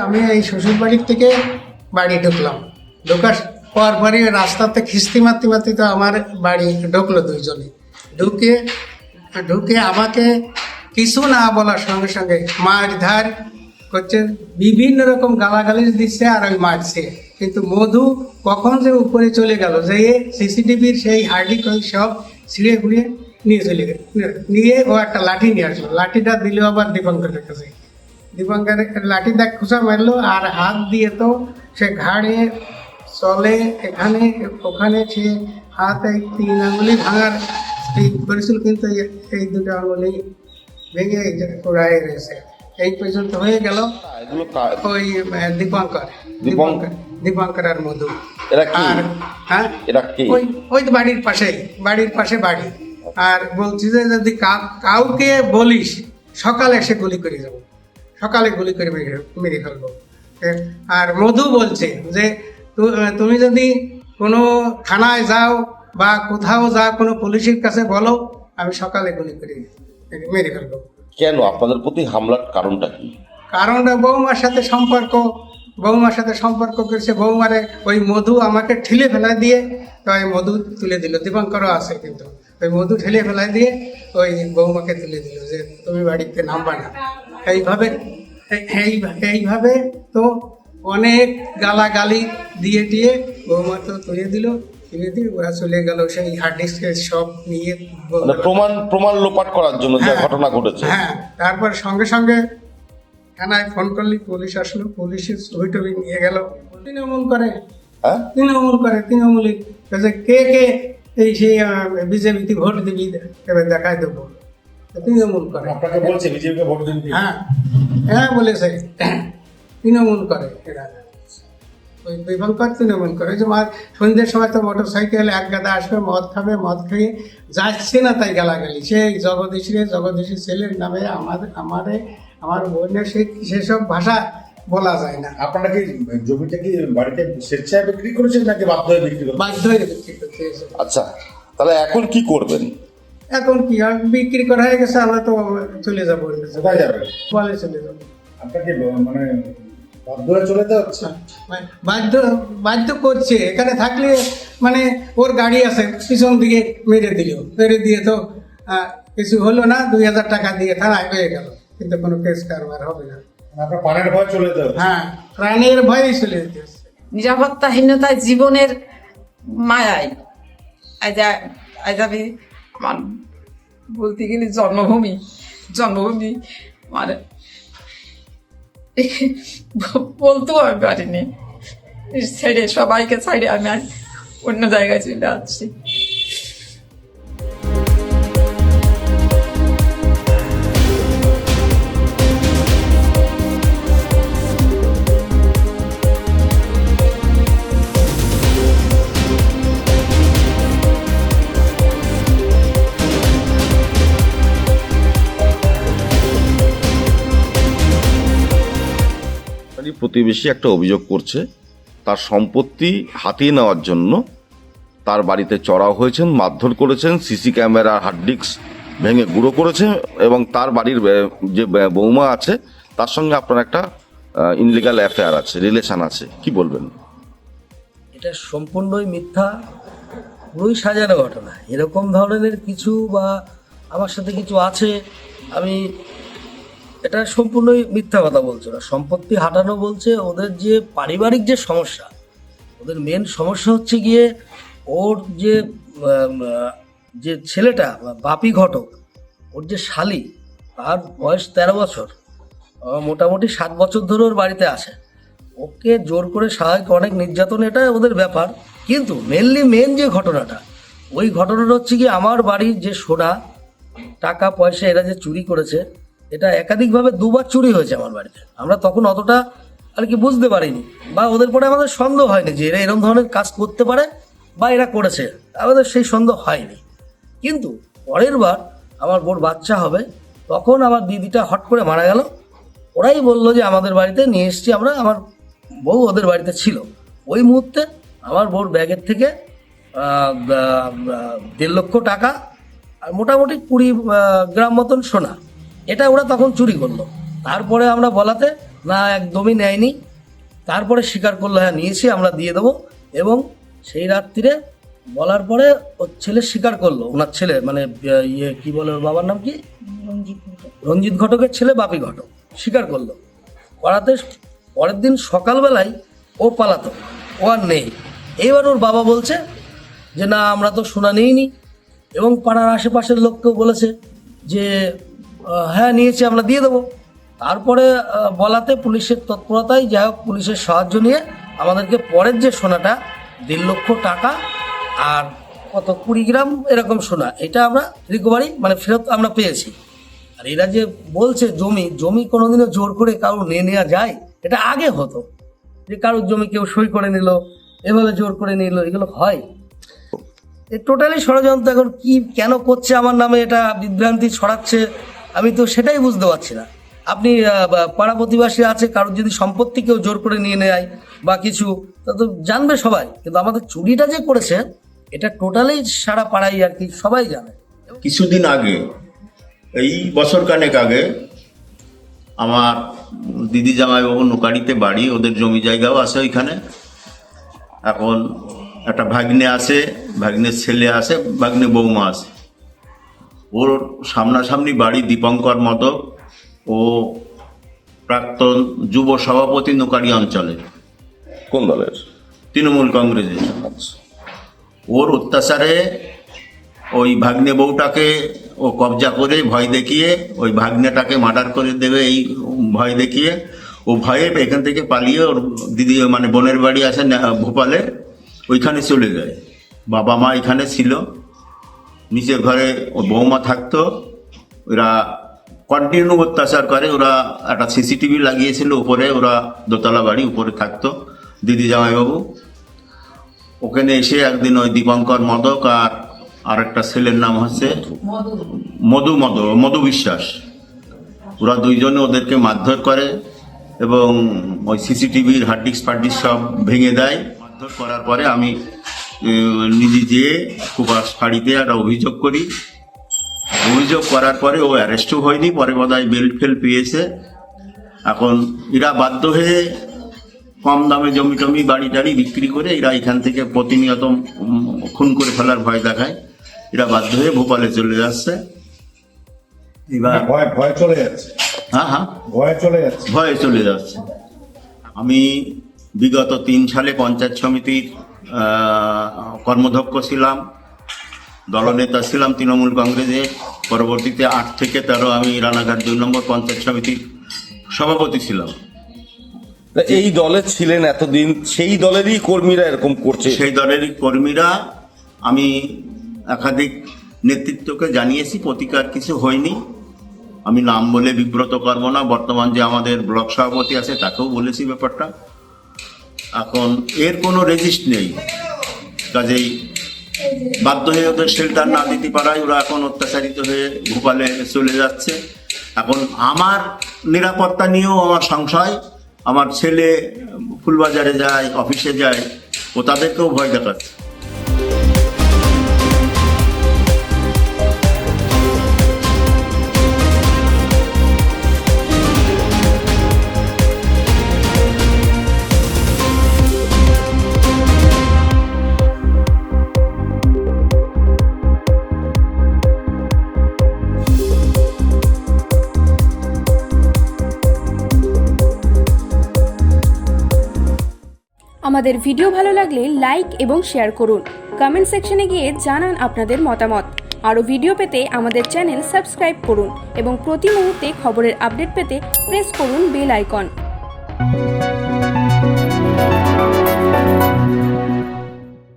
আমি এই শ্বশুর বাড়ির থেকে বাড়ি ঢুকলাম। ঢোকার পরপরই রাস্তাতে খিস্তি মারতে মারতে তো আমার বাড়ি ঢুকলো দুইজনে। ঢুকে আমাকে কিছু না বলার সঙ্গে সঙ্গে মারধার করছে, বিভিন্ন রকম গালাগালিজ দিচ্ছে আর ওই মারছে। কিন্তু মধু কখন যে উপরে চলে গেল, যে সিসিটিভির সেই হার্ডি সব ছিঁড়ে ঘুরিয়ে নিয়ে চলে গেল। নিয়ে ও একটা লাঠি নিয়ে আসলো, লাঠিটা দিল আবার দীপঙ্করের কাছে। দীপঙ্করের লাঠিটা খোঁচা মারলো আর হাত দিয়ে তো সে ঘাড়ে চলে এখানে ওখানে, সে হাত এই 3 আঙুলি ভাঙার করেছিল, কিন্তু এই 2 আঙুলি ভেঙে উড়াই রয়েছে। এই পর্যন্ত হয়ে গেল ওই দীপঙ্কর আর মধু। আর হ্যাঁ, ওই তো বাড়ির পাশে বাড়ি। আর বলছি যে যদি কাউকে বলিস সকালে এসে গুলি করে যাবো, সকালে গুলি করে মেরে ফেলবো। আর মধু বলছে যে তুমি যদি কোনো থানায় যাও বা কোথাও যাও, কোনো পুলিশের কাছে বলো, আমি সকালে গুলি করে মেরে ফেলবো। কেন আপনাদের প্রতি হামলার কারণটা কি? কারণটা বৌমার সাথে সম্পর্ক করেছে। বৌমারে ওই মধু আমাকে ঠেলে ফেলাই দিয়ে তো ওই মধু তুলে দিল। দীপঙ্করও আছে, কিন্তু ওই মধু ঠেলে ফেলাই দিয়ে ওই বৌমাকে তুলে দিল যে তুমি বাড়িতে নামবা না। এইভাবে তো অনেক গালাগালি দিয়ে বৌমা তো তুলে দিয়ে ওরা চলে গেল সেই হার্ড ডিস্কের সব নিয়ে, প্রমাণ লোপাট করার জন্য যে ঘটনা ঘটেছে। হ্যাঁ, তারপর সঙ্গে সঙ্গে থানায় ফোন করলি, পুলিশ আসলো, পুলিশের ছবি টবি নিয়ে গেল। তৃণমূলী কে এই সেই বিজেপিতে ভোট দিবি, এবার দেখায় দেবো। তৃণমূল করে, হ্যাঁ বলেছে তৃণমূল করে এরা। ওই দীপঙ্কর তৃণমূল করে। ওই যে সন্ধ্যের সময় তো মোটর সাইকেল এক গাদা আসবে, মদ খেয়ে যাচ্ছে না, তাই গালাগালি। সে জগদীশের ছেলের নামে আমার বোনের সেসব ভাষা বলা যায় না। আপনারা কি জমিটা কি বাড়িতে স্বেচ্ছায় বিক্রি করেছেন নাকি বাধ্য হয়ে বিক্রি করেছেন? বাধ্য হয়ে বিক্রি করছে। আচ্ছা, তাহলে এখন কি করবেন? এখন কি আর বিক্রি করা হয়ে গেছে, আমরা তো চলে যাবো। কোথায় যাবেন? বলে চলে যাবো। আপনাকে মানে বাধ্য হয়ে চলে যেতে হচ্ছে? বাধ্য করছে। এখানে থাকলে মানে ওর গাড়ি আছে, পিছন দিকে মেরে দিয়ে তো কিছু হলো না, 2000 টাকা দিয়ে থানায় হয়ে গেল, কিন্তু কোনো কেস কারবার হবে না। আপনার প্রাণের ভয় চলে যেতে হচ্ছে? হ্যাঁ, প্রাণের ভয়েই চলে যেতে হচ্ছে। নিরাপত্তাহীনতায়, জীবনের মায়ায় আজ আমি আমার বলতে গেলে জন্মভূমি মানে বলতেও আমি পারিনি। সবাইকে ছেড়ে আমি অন্য জায়গায় চলে আসছি। প্রতিবেশী একটা অভিযোগ করছে, তার সম্পত্তি হাতিয়ে নেওয়ার জন্য তার বাড়িতে চড়াও হয়েছেন, মারধর করেছেন, সিসি ক্যামেরা হার্ড ডিস্ক ভেঙে গুঁড়ো করেছে, এবং তার বাড়ির যে বৌমা আছে তার সঙ্গে আপনার একটা ইনলিগাল অ্যাফেয়ার আছে, রিলেশন আছে। কি বলবেন? এটা সম্পূর্ণই মিথ্যা, পুরোই সাজানো ঘটনা। এরকম ধরনের কিছু বা আমার সাথে কিছু আছে, আমি এটা সম্পূর্ণই মিথ্যা কথা বলছে। ওরা সম্পত্তি হাঁটানো বলছে। ওদের যে পারিবারিক যে সমস্যা, ওদের মেন সমস্যা হচ্ছে গিয়ে ওর যে ছেলেটা বাপি ঘটক, ওর যে শালি, তার বয়স 13 বছর, মোটামুটি 7 বছর ধরে ওর বাড়িতে আসে। ওকে জোর করে স্বাভাবিক অনেক নির্যাতন, এটা ওদের ব্যাপার। কিন্তু মেন যে ঘটনাটা, ওই ঘটনাটা হচ্ছে কি আমার বাড়ির যে সোনা টাকা পয়সা এরা যে চুরি করেছে, এটা একাধিকভাবে 2বার চুরি হয়েছে আমার বাড়িতে। আমরা তখন অতটা আর কি বুঝতে পারিনি, বা ওদের পরে আমাদের সন্দেহ হয়নি যে এরা এরকম ধরনের কাজ করতে পারে বা এরা করেছে, আমাদের সেই সন্দেহ হয়নি। কিন্তু পরের বার আমার বোর বাচ্চা হবে, তখন আমার দিদিটা হট করে মারা গেল। ওরাই বললো যে আমাদের বাড়িতে নিয়ে এসছি আমরা, আমার বউ ওদের বাড়িতে ছিল। ওই মুহূর্তে আমার বউর ব্যাগের থেকে 1.5 লক্ষ টাকা আর মোটামুটি 20 গ্রাম মতন সোনা, এটা ওরা তখন চুরি করলো। তারপরে আমরা বলাতে না একদমই নেয়নি। তারপরে স্বীকার করলো হ্যাঁ নিয়েছি, আমরা দিয়ে দেবো। এবং সেই রাত্রিরে বলার পরে ওর ছেলে স্বীকার করলো, ওনার ছেলে মানে কি বলে ওর বাবার নাম কি, রঞ্জিত ঘটকের ছেলে বাপি ঘটক স্বীকার করলো। করাতে পরের দিন সকালবেলায় ও পালাতো, ও আর নেই। এইবার ওর বাবা বলছে যে না আমরা তো শুনানিই নি, এবং পাড়ার আশেপাশের লোককেও বলেছে যে হ্যাঁ নিয়েছি, আমরা দিয়ে দেবো। তারপরে বলাতে পুলিশের তৎপরতায় যাই হোক পুলিশের সাহায্য নিয়ে আমাদেরকে পরের যে সোনাটা 1.5 লক্ষ টাকা আর কত 20 গ্রাম এরকম সোনা, এটা আমরা রিকভারি মানে ফেরত আমরা পেয়েছি। আর এরা যে বলছে জমি কোনোদিনও জোর করে কারো নিয়ে নেওয়া যায়? এটা আগে হতো যে কারোর জমি কেউ সই করে নিল, এভাবে জোর করে নিল, এগুলো হয়। এ টোটালি ষড়যন্ত্র। এখন কি কেন করছে আমার নামে, এটা বিভ্রান্তি ছড়াচ্ছে, আমি তো সেটাই বুঝতে পারছি না। আপনি পাড়া প্রতিবেশী আছে, কারোর যদি সম্পত্তি কেউ জোর করে নিয়ে নেয় বা কিছু, তা তো জানবে সবাই, কিন্তু আমাদের চুরিটা যে করেছে এটা টোটালি সারা পাড়াই আর কি সবাই জানে। কিছুদিন আগে, এই বছর কানেক আগে, আমার দিদি জামাইবাবু নোকাড়িতে বাড়ি, ওদের জমি জায়গাও আছে ওইখানে। এখন একটা ভাগ্নে আছে, ভাগ্নের ছেলে আছে, ভাগ্নে বৌমা আছে। ওর সামনাসামনি বাড়ি দীপঙ্কর মদক, ও প্রাক্তন যুব সভাপতি নোকাড়ি অঞ্চলে, কোন দলের? তৃণমূল কংগ্রেসের। আচ্ছা। ওর অত্যাচারে ওই ভাগ্নে বউটাকে ও কবজা করে ভয় দেখিয়ে ওই ভাগ্নেটাকে মার্ডার করে দেবে এই ভয় দেখিয়ে, ও ভয়ে এখান থেকে পালিয়ে ওর দিদি মানে বোনের বাড়ি আছে ভোপালে, ওইখানে চলে যায়। বাবা মা এখানে ছিল, নিচের ঘরে ও বৌমা থাকতো। ওরা কন্টিনিউ অত্যাচার করে। ওরা একটা সিসিটিভি লাগিয়েছিল উপরে, ওরা দোতলা বাড়ি উপরে থাকতো দিদি জামাইবাবু। ওখানে এসে একদিন ওই দীপঙ্কর মদক আর একটা ছেলের নাম হচ্ছে মধু বিশ্বাস, ওরা দুইজনে ওদেরকে মারধর করে এবং ওই সিসিটিভির হার্ডডিস্ক ফার্ডডিস্ক সব ভেঙে দেয়। মারধর করার পরে আমি নিজে যেয়ে কুপাস ফাঁড়িতে একটা অভিযোগ করি। অভিযোগ করার পরে ও অ্যারেস্টও হয়নি, পরে বোধহয় বেল ফেল পেয়েছে। এখন এরা বাধ্য হয়ে কম দামে জমি টমি বাড়ি টাড়ি বিক্রি করে এরা এখান থেকে প্রতিনিয়ত খুন করে ফেলার ভয় দেখায়। এরা বাধ্য হয়ে ভোপালে চলে যাচ্ছে। এবার ভয় চলে যাচ্ছে। হ্যাঁ ভয়ে চলে যাচ্ছে। আমি বিগত 3 সালে পঞ্চায়েত সমিতির কর্মধ্যক্ষ ছিলাম, দলনেতা ছিলাম তৃণমূল কংগ্রেসের। পরবর্তীতে 8 থেকে 13 আমি রানাঘাট 2 নম্বর পঞ্চায়েত সমিতির সভাপতি ছিলাম। এই দলে ছিলেন এতদিন, সেই দলেরই কর্মীরা এরকম করছে? সেই দলেরই কর্মীরা। আমি একাধিক নেতৃত্বকে জানিয়েছি, প্রতিকার কিছু হয়নি। আমি নাম বলে বিব্রত করব না, বর্তমান যে আমাদের ব্লক সভাপতি আছে তাকেও বলেছি ব্যাপারটা। এখন এর কোনো রেজিস্ট নেই, কাজেই বাধ্য হয়ে ওদের শেল্টার না দিতে পারায় ওরা এখন অত্যাচারিত হয়ে ভোপালে চলে যাচ্ছে। এখন আমার নিরাপত্তা নিয়েও আমার সংশয়। আমার ছেলে ফুলবাজারে যায়, অফিসে যায়, ও তাদেরকেও ভয় দেখাচ্ছে। আমাদের ভিডিও ভালো লাগলে লাইক এবং শেয়ার করুন। কমেন্ট সেকশনে গিয়ে জানান আপনাদের মতামত। আরও ভিডিও পেতে আমাদের চ্যানেল সাবস্ক্রাইব করুন এবং প্রতি মুহূর্তে খবরের আপডেট পেতে প্রেস করুন বেল আইকন।